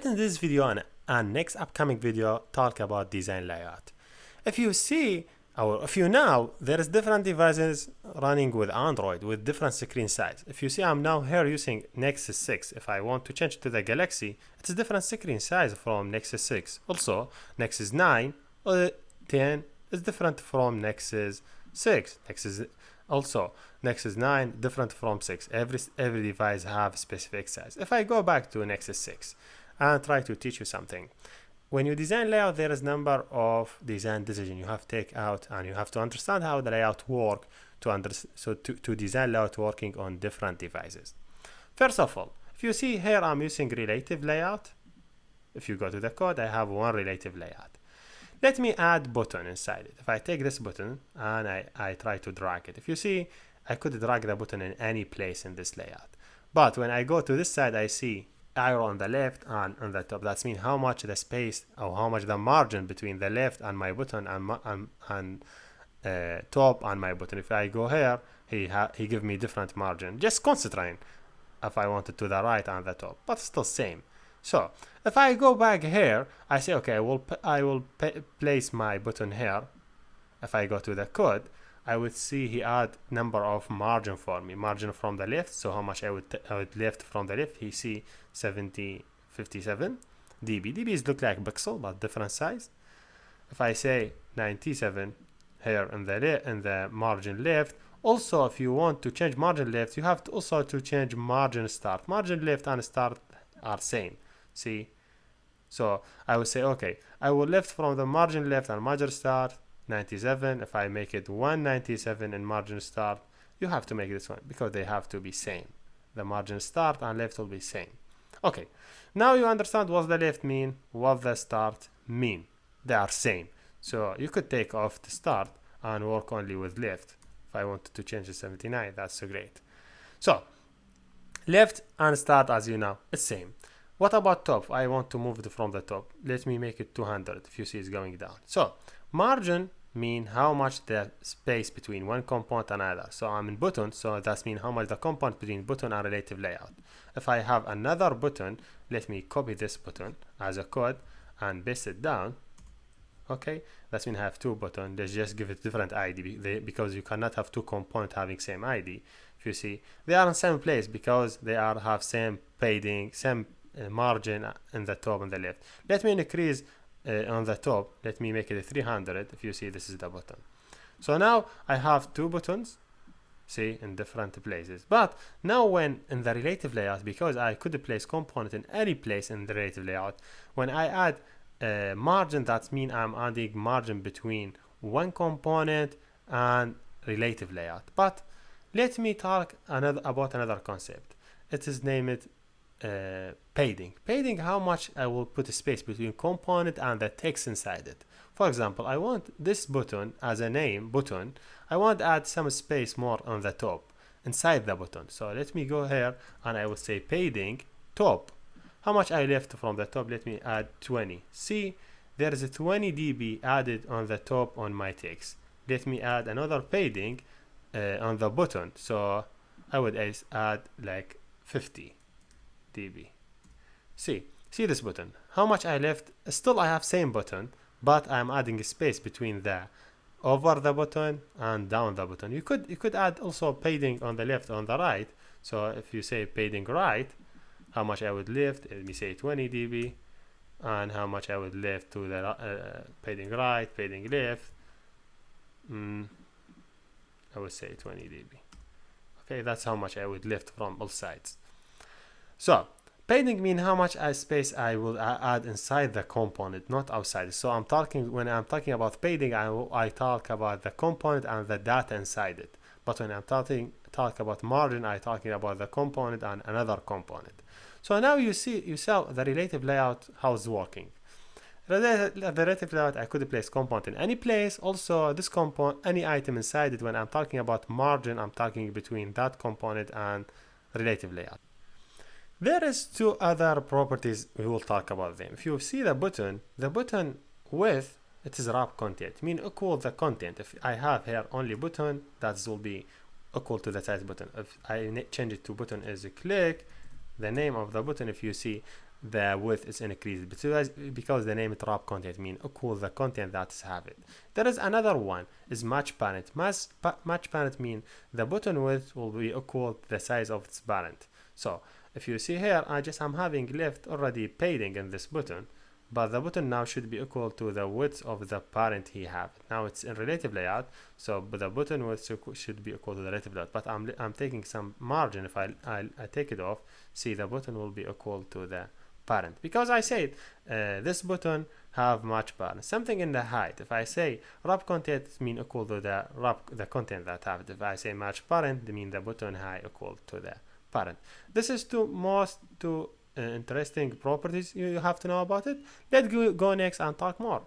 Let in this video and next upcoming video talk about design layout. If you see, or if you know, there is different devices running with Android with different screen size. If you see, I'm now here using Nexus 6. If I want to change to the Galaxy, it's a different screen size from Nexus 6. Also, Nexus 9 or 10 is different from Nexus 6. Nexus 9 different from 6. Every device have specific size. If I go back to Nexus 6 and try to teach you something, when you design layout, there is number of design decisions you have to take out, and you have to understand how the layout work to design layout working on different devices. First of all, if you see here, I'm using relative layout. If you go to the code, I have one relative layout. Let me add button inside it. If I take this button and I try to drag it, if you see, I could drag the button in any place in this layout. But when I go to this side, I see arrow on the left and on the top. That means how much the space or how much the margin between the left and my button and top and my button. If I go here, he give me different margin. Just concentrating if I want it to the right and the top, but still same. So if I go back here, I say okay, I will place my button here. If I go to the code, I would see he add number of margin for me. Margin from the left, so how much I would left from the left. He see 57 dB. dB is look like pixel but different size. If I say 97 here in the margin left. Also, if you want to change margin left, you have to also to change margin start. Margin left and start are same. See, so I will say okay, I will left from the margin left and margin start 97. If I make it 197 in margin start, you have to make this one because they have to be same. The margin start and left will be same. Okay, now you understand what the left mean, what the start mean. They are same. So you could take off the start and work only with left. If I wanted to change to 79, that's so great. So left and start, as you know, it's same. What about top? I want to move it from the top. Let me make it 200. If you see, it's going down. So margin mean how much the space between one component and another. So I'm in button, so that means how much the component between button and relative layout. If I have another button, let me copy this button as a code and paste it down. Okay, that means I have two buttons. Let's just give it different ID because you cannot have two components having same ID. If you see, they are in same place because they have same padding, same margin in the top and the left. Let me increase on the top. Let me make it 300. If you see, this is the button. So now I have two buttons, see, in different places. But now when in the relative layout, because I could place component in any place in the relative layout, when I add margin, that means I'm adding margin between one component and relative layout. But let me talk about another concept. It is named padding. Padding, how much I will put a space between component and the text inside it. For example, I want this button as a name button. I want to add some space more on the top inside the button. So let me go here and I will say padding top. How much I left from the top? Let me add 20. See, there is a 20 dB added on the top on my text. Let me add another padding on the button. So I would add like 50 dB. See this button, how much I left. Still I have same button, but I'm adding a space between the over the button and down the button. You could add also padding on the left, on the right. So if you say padding right, how much I would lift, let me say 20 dB, and how much I would lift to the padding right, padding left, I would say 20 dB. Okay, that's how much I would lift from both sides. So padding mean how much space I will add inside the component, not outside. So when I'm talking about padding, I talk about the component and the data inside it. But when I'm talk about margin, I talking about the component and another component. So now you saw the relative layout, how it's working. The relative layout, I could place component in any place. Also, this component, any item inside it. When I'm talking about margin, I'm talking between that component and relative layout. There is two other properties, we will talk about them. If you see the button width, it is wrap content, mean equal the content. If I have here only button, that will be equal to the size button. If I change it to button is a click, the name of the button, if you see the width is increased because the name it wrap content mean equal the content that is have it. There is another one is match parent. Match parent mean the button width will be equal to the size of its parent. So if you see here, I'm having left already padding in this button, but the button now should be equal to the width of the parent he have. Now it's in relative layout, so the button width should be equal to the relative layout, but I'm taking some margin. If I take it off, see the button will be equal to the parent, because I said this button have match parent. Something in the height, if I say wrap content mean equal to the content that have it. If I say match parent, they mean the button height equal to the parent. This is two interesting properties you have to know about it. Let's go next and talk more.